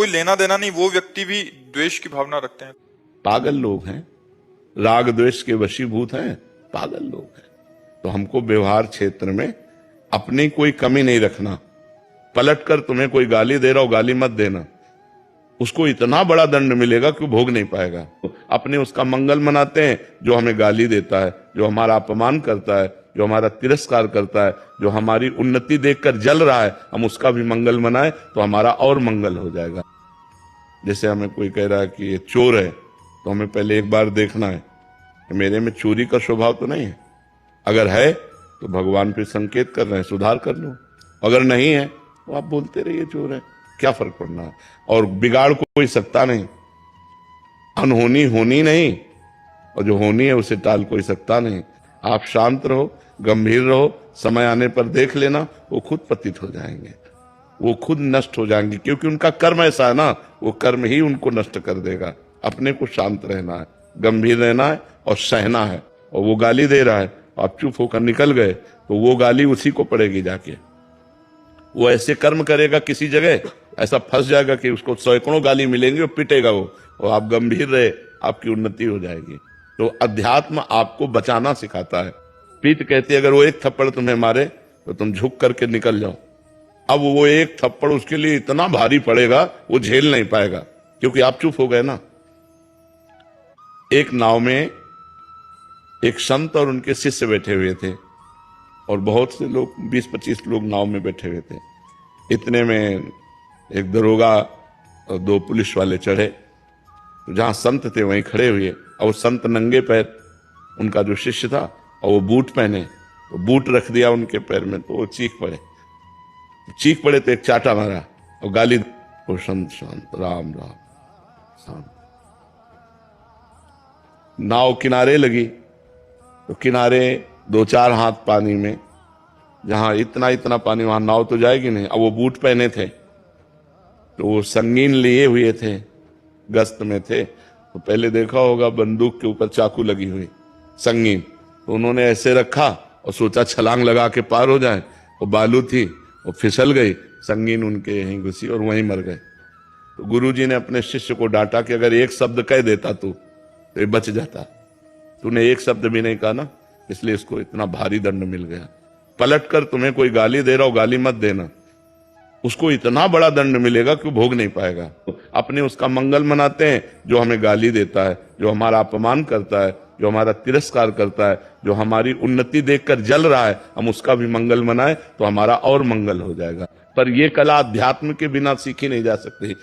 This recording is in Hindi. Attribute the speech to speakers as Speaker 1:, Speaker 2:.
Speaker 1: कोई लेना देना नहीं, वो व्यक्ति भी द्वेष की भावना रखते हैं।
Speaker 2: पागल लोग हैं, राग द्वेष के वशीभूत हैं, पागल लोग हैं। तो हमको व्यवहार क्षेत्र में अपनी कोई कमी नहीं रखना। पलट कर तुम्हें कोई गाली दे रहा हो, गाली मत देना, उसको इतना बड़ा दंड मिलेगा कि भोग नहीं पाएगा। अपने उसका मंगल मनाते हैं जो हमें गाली देता है, जो हमारा अपमान करता है, जो हमारा तिरस्कार करता है, जो हमारी उन्नति देखकर जल रहा है, हम उसका भी मंगल मनाए तो हमारा और मंगल हो जाएगा। जैसे हमें कोई कह रहा है कि ये चोर है, तो हमें पहले एक बार देखना है कि मेरे में चोरी का स्वभाव तो नहीं है। अगर है तो भगवान फिर संकेत कर रहे हैं, सुधार कर लो। अगर नहीं है तो आप बोलते रहिए चोर है, क्या फर्क पड़ना है। और बिगाड़ कोई सकता नहीं, अनहोनी होनी नहीं, और जो होनी है उसे टाल कोई सकता नहीं। आप शांत रहो, गंभीर रहो, समय आने पर देख लेना, वो खुद पतित हो जाएंगे, वो खुद नष्ट हो जाएंगे, क्योंकि उनका कर्म ऐसा है ना, वो कर्म ही उनको नष्ट कर देगा। अपने को शांत रहना है, गंभीर रहना है और सहना है। और वो गाली दे रहा है, आप चुप होकर निकल गए तो वो गाली उसी को पड़ेगी जाके। वो ऐसे कर्म करेगा किसी जगह, ऐसा फंस जाएगा कि उसको सैकड़ों गाली मिलेंगी और पिटेगा वो, और आप गंभीर रहे, आपकी उन्नति हो जाएगी। तो अध्यात्म आपको बचाना सिखाता है। पीठ कहती है अगर वो एक थप्पड़ तुम्हें मारे तो तुम झुक करके निकल जाओ। अब वो एक थप्पड़ उसके लिए इतना भारी पड़ेगा, वो झेल नहीं पाएगा, क्योंकि आप चुप हो गए ना। एक नाव में एक संत और उनके शिष्य बैठे हुए थे, और बहुत से लोग, 20-25 लोग नाव में बैठे हुए थे। इतने में एक दरोगा और 2 पुलिस वाले चढ़े, तो जहां संत थे वहीं खड़े हुए, और वो संत नंगे पैर, उनका जो शिष्य था, और वो बूट पहने, तो बूट रख दिया उनके पैर में, तो वो चीख पड़े तो एक चाटा मारा और गाली, वो संत शांत, राम राम शांत। नाव किनारे लगी, तो किनारे 2-4 हाथ पानी में, जहां इतना पानी वहां नाव तो जाएगी नहीं। अब वो बूट पहने थे, तो वो संगीन लिए हुए थे, गश्त में थे, तो पहले देखा होगा बंदूक के ऊपर चाकू लगी हुई संगीन, तो उन्होंने ऐसे रखा और सोचा छलांग लगा के पार हो जाए। वो बालू थी, वो फिसल गई, संगीन उनके यहीं घुसी और वहीं मर गए। तो गुरुजी ने अपने शिष्य को डांटा कि अगर एक शब्द कह देता तू तो ये बच जाता, तूने एक शब्द भी नहीं कहा ना, इसलिए इसको इतना भारी दंड मिल गया। पलट कर तुम्हें कोई गाली दे रहा हो, गाली मत देना, उसको इतना बड़ा दंड मिलेगा कि भोग नहीं पाएगा। अपने उसका मंगल मनाते हैं जो हमें गाली देता है, जो हमारा अपमान करता है, जो हमारा तिरस्कार करता है, जो हमारी उन्नति देखकर जल रहा है, हम उसका भी मंगल मनाए तो हमारा और मंगल हो जाएगा। पर यह कला अध्यात्म के बिना सीखी नहीं जा सकती।